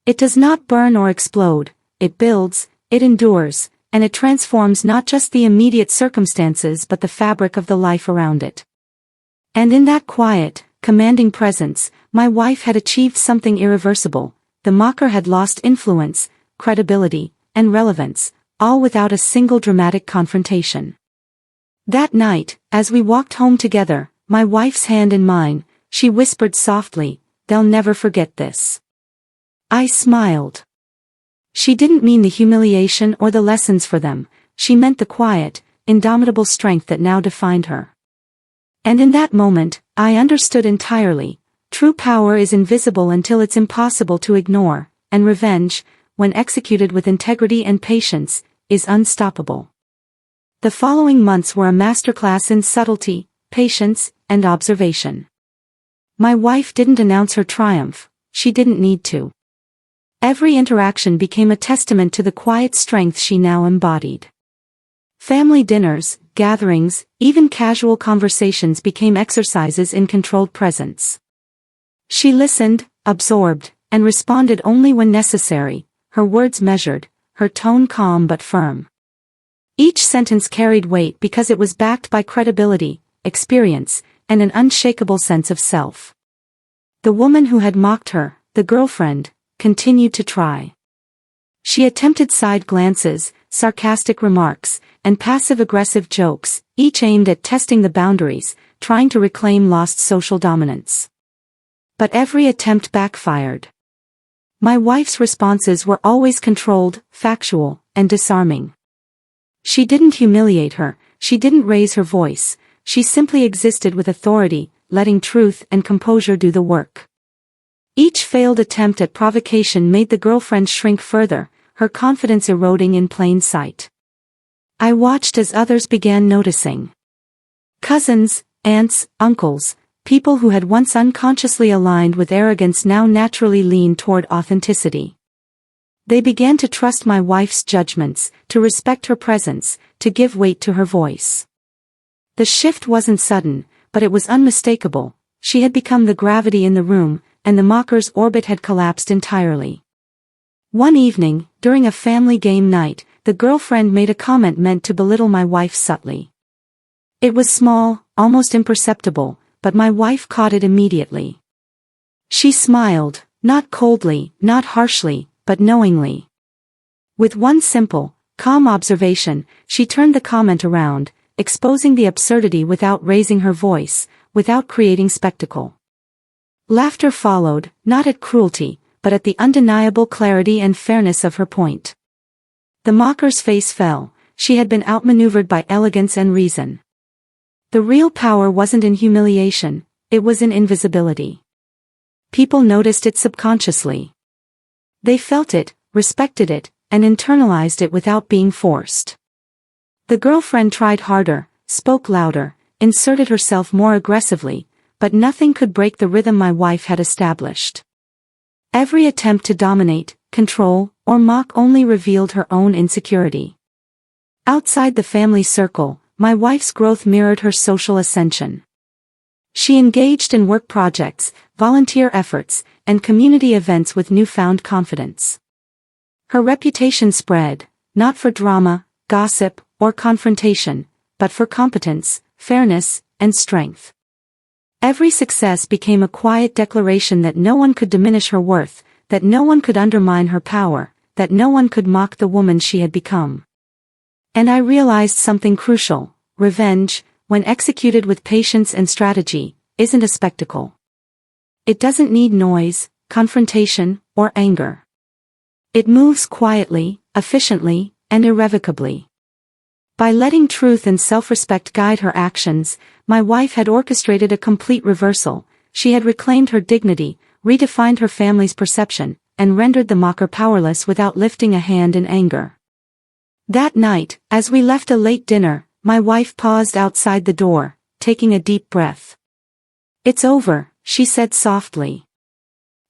It does not burn or explode, it builds, it endures, and it transforms not just the immediate circumstances but the fabric of the life around it. And in that quiet, commanding presence, my wife had achieved something irreversible. The mocker had lost influence, credibility, and relevance, all without a single dramatic confrontation. That night, as we walked home together, my wife's hand in mine, she whispered softly, "They'll never forget this." I smiled. She didn't mean the humiliation or the lessons for them, she meant the quiet, indomitable strength that now defined her. And in that moment, I understood entirely. True power is invisible until it's impossible to ignore, and revenge, when executed with integrity and patience, is unstoppable. The following months were a masterclass in subtlety, patience, and observation. My wife didn't announce her triumph, she didn't need to. Every interaction became a testament to the quiet strength she now embodied. Family dinners, gatherings, even casual conversations became exercises in controlled presence. She listened, absorbed, and responded only when necessary, her words measured, her tone calm but firm. Each sentence carried weight because it was backed by credibility, experience, and an unshakable sense of self. The woman who had mocked her, the girlfriend, continued to try. She attempted side glances, sarcastic remarks, and passive-aggressive jokes, each aimed at testing the boundaries, trying to reclaim lost social dominance. But every attempt backfired. My wife's responses were always controlled, factual, and disarming. She didn't humiliate her, she didn't raise her voice, she simply existed with authority, letting truth and composure do the work. Each failed attempt at provocation made the girlfriend shrink further, her confidence eroding in plain sight. I watched as others began noticing. Cousins, aunts, uncles, people who had once unconsciously aligned with arrogance now naturally leaned toward authenticity. They began to trust my wife's judgments, to respect her presence, to give weight to her voice. The shift wasn't sudden, but it was unmistakable. She had become the gravity in the room, and the mocker's orbit had collapsed entirely. One evening, during a family game night, the girlfriend made a comment meant to belittle my wife subtly. It was small, almost imperceptible, but my wife caught it immediately. She smiled, not coldly, not harshly, but knowingly. With one simple, calm observation, she turned the comment around, exposing the absurdity without raising her voice, without creating spectacle. Laughter followed, not at cruelty, but at the undeniable clarity and fairness of her point. The mocker's face fell, she had been outmaneuvered by elegance and reason. The real power wasn't in humiliation, it was in invisibility. People noticed it subconsciously. They felt it, respected it, and internalized it without being forced. The girlfriend tried harder, spoke louder, inserted herself more aggressively, but nothing could break the rhythm my wife had established. Every attempt to dominate, control, or mock only revealed her own insecurity. Outside the family circle, my wife's growth mirrored her social ascension. She engaged in work projects, volunteer efforts, and community events with newfound confidence. Her reputation spread, not for drama, gossip, or confrontation, but for competence, fairness, and strength. Every success became a quiet declaration that no one could diminish her worth, that no one could undermine her power, that no one could mock the woman she had become. And I realized something crucial: revenge, when executed with patience and strategy, isn't a spectacle. It doesn't need noise, confrontation, or anger. It moves quietly, efficiently, and irrevocably. By letting truth and self-respect guide her actions, my wife had orchestrated a complete reversal. She had reclaimed her dignity, redefined her family's perception, and rendered the mocker powerless without lifting a hand in anger. That night, as we left a late dinner, my wife paused outside the door, taking a deep breath. "It's over," she said softly.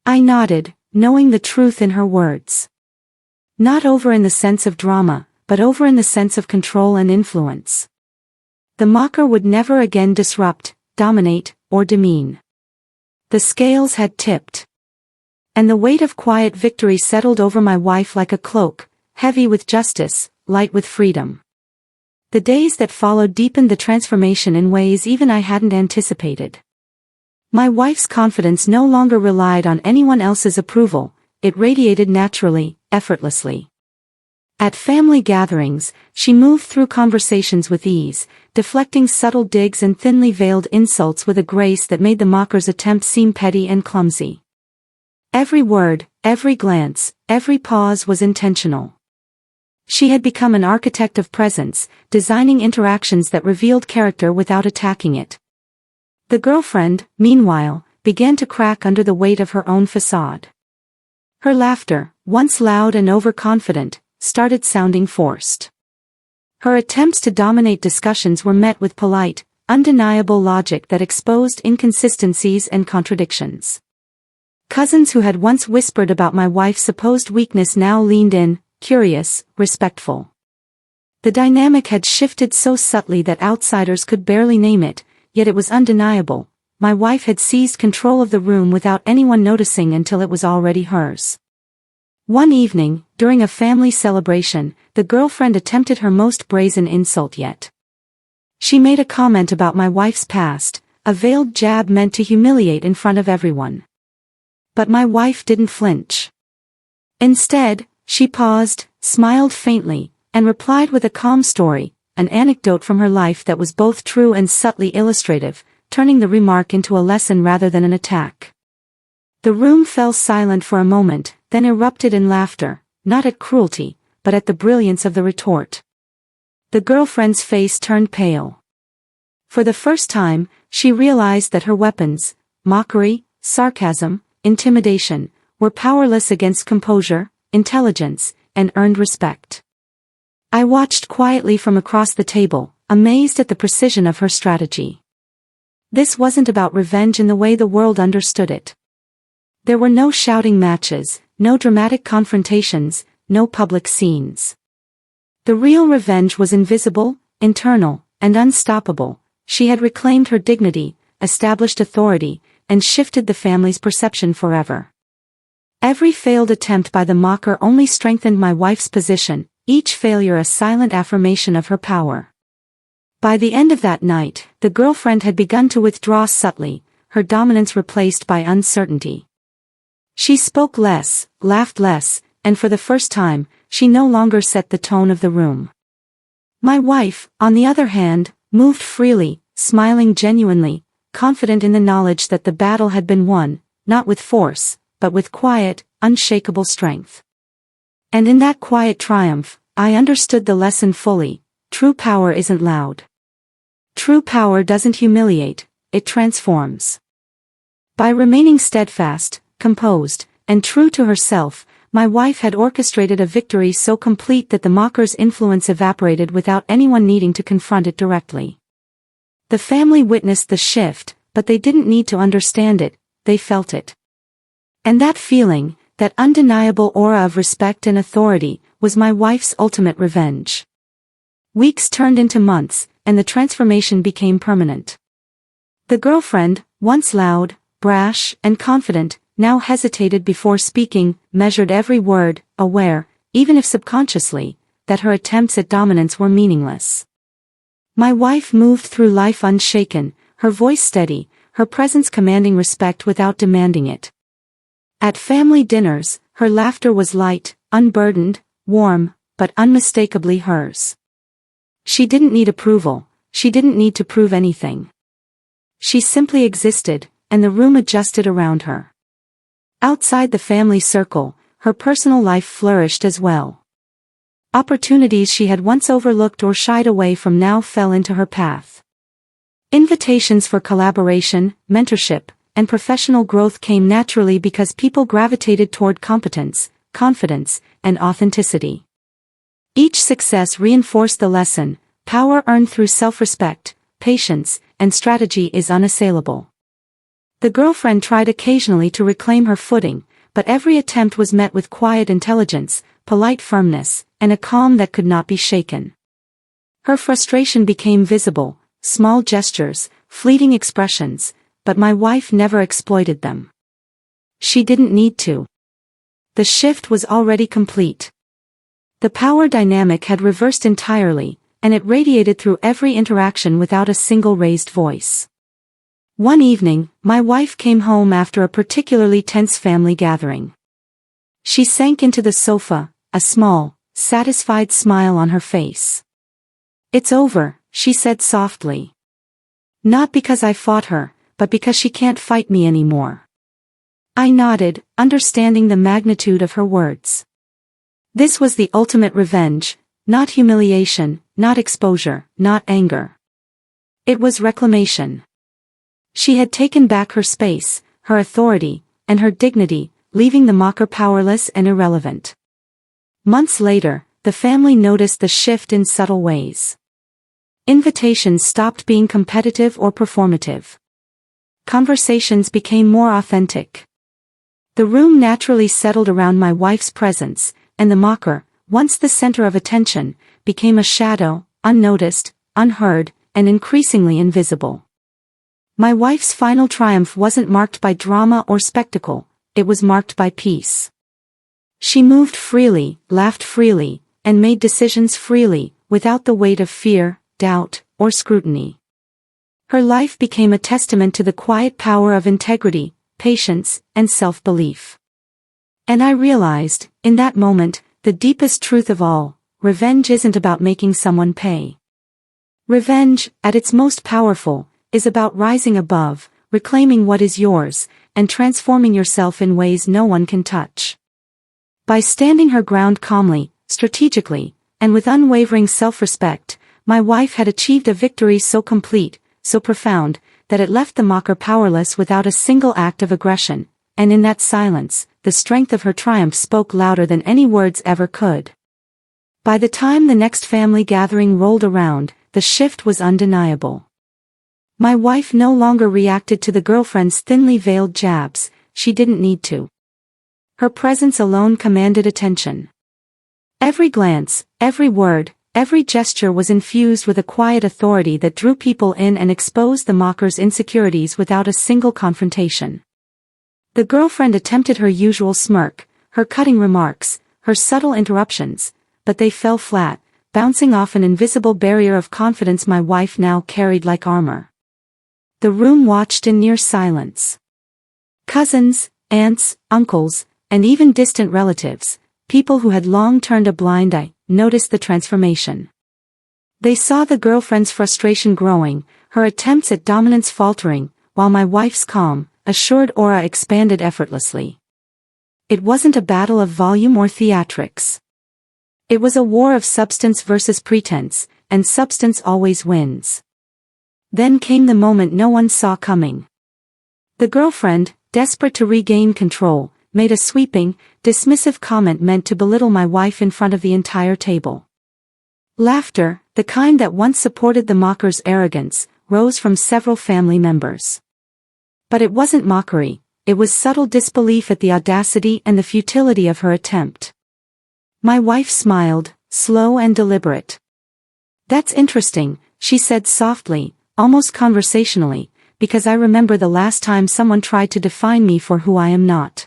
I nodded, knowing the truth in her words. Not over in the sense of drama, but over in the sense of control and influence. The mocker would never again disrupt, dominate, or demean. The scales had tipped. And the weight of quiet victory settled over my wife like a cloak, heavy with justice, light with freedom. The days that followed deepened the transformation in ways even I hadn't anticipated. My wife's confidence no longer relied on anyone else's approval, it radiated naturally, effortlessly. At family gatherings, she moved through conversations with ease, deflecting subtle digs and thinly veiled insults with a grace that made the mocker's attempt seem petty and clumsy. Every word, every glance, every pause was intentional. She had become an architect of presence, designing interactions that revealed character without attacking it. The girlfriend, meanwhile, began to crack under the weight of her own facade. Her laughter, once loud and overconfident, started sounding forced. Her attempts to dominate discussions were met with polite, undeniable logic that exposed inconsistencies and contradictions. Cousins who had once whispered about my wife's supposed weakness now leaned in, curious, respectful. The dynamic had shifted so subtly that outsiders could barely name it, yet it was undeniable. My wife had seized control of the room without anyone noticing until it was already hers. One evening, during a family celebration, the girlfriend attempted her most brazen insult yet. She made a comment about my wife's past, a veiled jab meant to humiliate in front of everyone. But my wife didn't flinch. Instead, she paused, smiled faintly, and replied with a calm story, an anecdote from her life that was both true and subtly illustrative, turning the remark into a lesson rather than an attack. The room fell silent for a moment, then erupted in laughter, not at cruelty, but at the brilliance of the retort. The girlfriend's face turned pale. For the first time, she realized that her weapons, mockery, sarcasm, intimidation, were powerless against composure, intelligence, and earned respect. I watched quietly from across the table, amazed at the precision of her strategy. This wasn't about revenge in the way the world understood it. There were no shouting matches, no dramatic confrontations, no public scenes. The real revenge was invisible, internal, and unstoppable. She had reclaimed her dignity, established authority, and shifted the family's perception forever. Every failed attempt by the mocker only strengthened my wife's position, each failure a silent affirmation of her power. By the end of that night, the girlfriend had begun to withdraw subtly, her dominance replaced by uncertainty. She spoke less, laughed less, and for the first time, she no longer set the tone of the room. My wife, on the other hand, moved freely, smiling genuinely, confident in the knowledge that the battle had been won, not with force, but with quiet, unshakable strength. And in that quiet triumph, I understood the lesson fully: true power isn't loud. True power doesn't humiliate, it transforms. By remaining steadfast, composed, and true to herself, my wife had orchestrated a victory so complete that the mocker's influence evaporated without anyone needing to confront it directly. The family witnessed the shift, but they didn't need to understand it, they felt it. And that feeling, that undeniable aura of respect and authority, was my wife's ultimate revenge. Weeks turned into months, and the transformation became permanent. The girlfriend, once loud, brash, and confident, now hesitated before speaking, measured every word, aware, even if subconsciously, that her attempts at dominance were meaningless. My wife moved through life unshaken, her voice steady, her presence commanding respect without demanding it. At family dinners, her laughter was light, unburdened, warm, but unmistakably hers. She didn't need approval, she didn't need to prove anything. She simply existed, and the room adjusted around her. Outside the family circle, her personal life flourished as well. Opportunities she had once overlooked or shied away from now fell into her path. Invitations for collaboration, mentorship, and professional growth came naturally because people gravitated toward competence, confidence, and authenticity. Each success reinforced the lesson: power earned through self-respect, patience, and strategy is unassailable. The girlfriend tried occasionally to reclaim her footing, but every attempt was met with quiet intelligence, polite firmness, and a calm that could not be shaken. Her frustration became visible, small gestures, fleeting expressions, but my wife never exploited them. She didn't need to. The shift was already complete. The power dynamic had reversed entirely, and it radiated through every interaction without a single raised voice. One evening, my wife came home after a particularly tense family gathering. She sank into the sofa, a small, satisfied smile on her face. "It's over," she said softly. "Not because I fought her, but because she can't fight me anymore." I nodded, understanding the magnitude of her words. This was the ultimate revenge, not humiliation, not exposure, not anger. It was reclamation. She had taken back her space, her authority, and her dignity, leaving the mocker powerless and irrelevant. Months later, the family noticed the shift in subtle ways. Invitations stopped being competitive or performative. Conversations became more authentic. The room naturally settled around my wife's presence, and the mocker, once the center of attention, became a shadow, unnoticed, unheard, and increasingly invisible. My wife's final triumph wasn't marked by drama or spectacle, it was marked by peace. She moved freely, laughed freely, and made decisions freely, without the weight of fear, doubt, or scrutiny. Her life became a testament to the quiet power of integrity, patience, and self-belief. And I realized, in that moment, the deepest truth of all: revenge isn't about making someone pay. Revenge, at its most powerful, is about rising above, reclaiming what is yours, and transforming yourself in ways no one can touch. By standing her ground calmly, strategically, and with unwavering self-respect, my wife had achieved a victory so complete, so profound, that it left the mocker powerless without a single act of aggression, and in that silence, the strength of her triumph spoke louder than any words ever could. By the time the next family gathering rolled around, the shift was undeniable. My wife no longer reacted to the girlfriend's thinly veiled jabs, she didn't need to. Her presence alone commanded attention. Every glance, every word, every gesture was infused with a quiet authority that drew people in and exposed the mocker's insecurities without a single confrontation. The girlfriend attempted her usual smirk, her cutting remarks, her subtle interruptions, but they fell flat, bouncing off an invisible barrier of confidence my wife now carried like armor. The room watched in near silence. Cousins, aunts, uncles, and even distant relatives, people who had long turned a blind eye, noticed the transformation. They saw the girlfriend's frustration growing, her attempts at dominance faltering, while my wife's calm, assured aura expanded effortlessly. It wasn't a battle of volume or theatrics. It was a war of substance versus pretense, and substance always wins. Then came the moment no one saw coming. The girlfriend, desperate to regain control, made a sweeping, dismissive comment meant to belittle my wife in front of the entire table. Laughter, the kind that once supported the mocker's arrogance, rose from several family members. But it wasn't mockery, it was subtle disbelief at the audacity and the futility of her attempt. My wife smiled, slow and deliberate. "That's interesting," she said softly, almost conversationally, "because I remember the last time someone tried to define me for who I am not.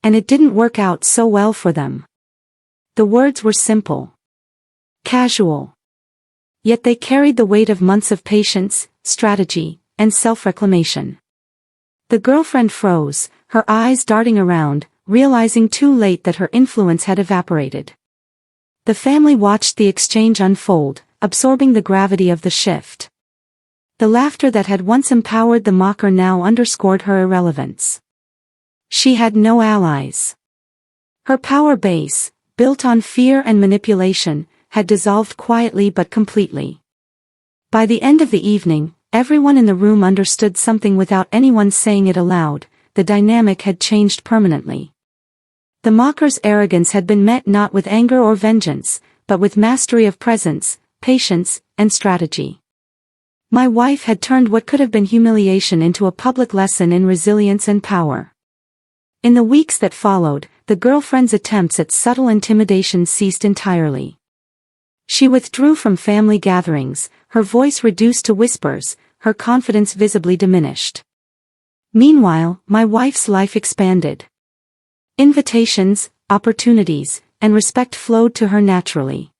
And it didn't work out so well for them." The words were simple. Casual. Yet they carried the weight of months of patience, strategy, and self-reclamation. The girlfriend froze, her eyes darting around, realizing too late that her influence had evaporated. The family watched the exchange unfold, absorbing the gravity of the shift. The laughter that had once empowered the mocker now underscored her irrelevance. She had no allies. Her power base, built on fear and manipulation, had dissolved quietly but completely. By the end of the evening, everyone in the room understood something without anyone saying it aloud: the dynamic had changed permanently. The mocker's arrogance had been met not with anger or vengeance, but with mastery of presence, patience, and strategy. My wife had turned what could have been humiliation into a public lesson in resilience and power. In the weeks that followed, the girlfriend's attempts at subtle intimidation ceased entirely. She withdrew from family gatherings, her voice reduced to whispers, her confidence visibly diminished. Meanwhile, my wife's life expanded. Invitations, opportunities, and respect flowed to her naturally.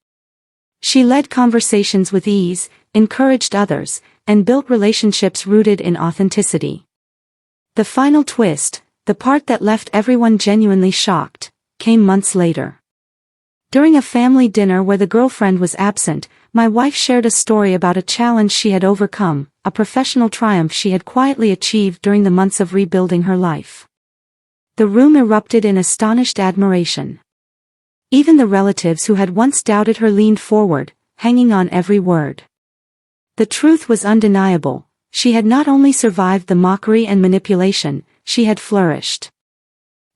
She led conversations with ease, encouraged others, and built relationships rooted in authenticity. The final twist, the part that left everyone genuinely shocked, came months later. During a family dinner where the girlfriend was absent, my wife shared a story about a challenge she had overcome, a professional triumph she had quietly achieved during the months of rebuilding her life. The room erupted in astonished admiration. Even the relatives who had once doubted her leaned forward, hanging on every word. The truth was undeniable: she had not only survived the mockery and manipulation, she had flourished.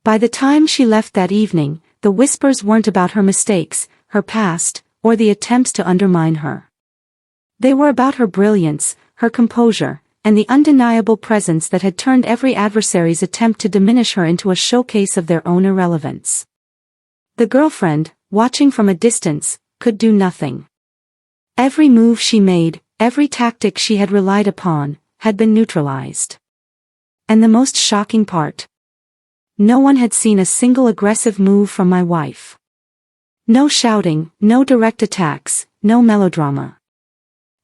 By the time she left that evening, the whispers weren't about her mistakes, her past, or the attempts to undermine her. They were about her brilliance, her composure, and the undeniable presence that had turned every adversary's attempt to diminish her into a showcase of their own irrelevance. The girlfriend, watching from a distance, could do nothing. Every move she made, every tactic she had relied upon, had been neutralized. And the most shocking part? No one had seen a single aggressive move from my wife. No shouting, no direct attacks, no melodrama.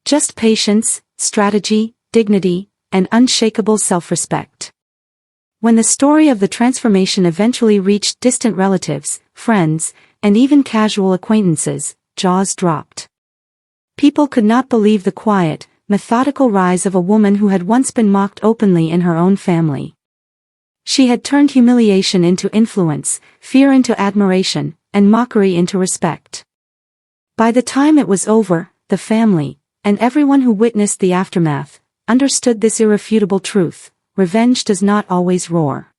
Just patience, strategy, dignity, and unshakable self-respect. When the story of the transformation eventually reached distant relatives, friends, and even casual acquaintances, jaws dropped. People could not believe the quiet, methodical rise of a woman who had once been mocked openly in her own family. She had turned humiliation into influence, fear into admiration, and mockery into respect. By the time it was over, the family, and everyone who witnessed the aftermath, understood this irrefutable truth: revenge does not always roar.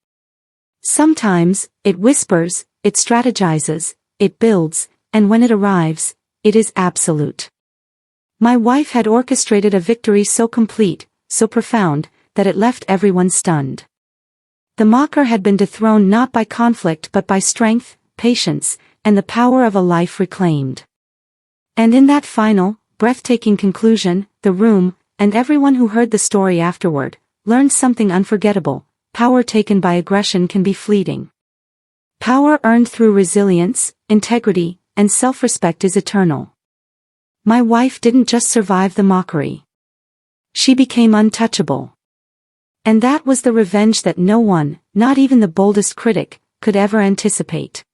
Sometimes, it whispers, it strategizes, it builds, and when it arrives, it is absolute. My wife had orchestrated a victory so complete, so profound, that it left everyone stunned. The mocker had been dethroned not by conflict but by strength, patience, and the power of a life reclaimed. And in that final, breathtaking conclusion, the room, and everyone who heard the story afterward, learned something unforgettable: power taken by aggression can be fleeting. Power earned through resilience, integrity, and self-respect is eternal. My wife didn't just survive the mockery. She became untouchable. And that was the revenge that no one, not even the boldest critic, could ever anticipate.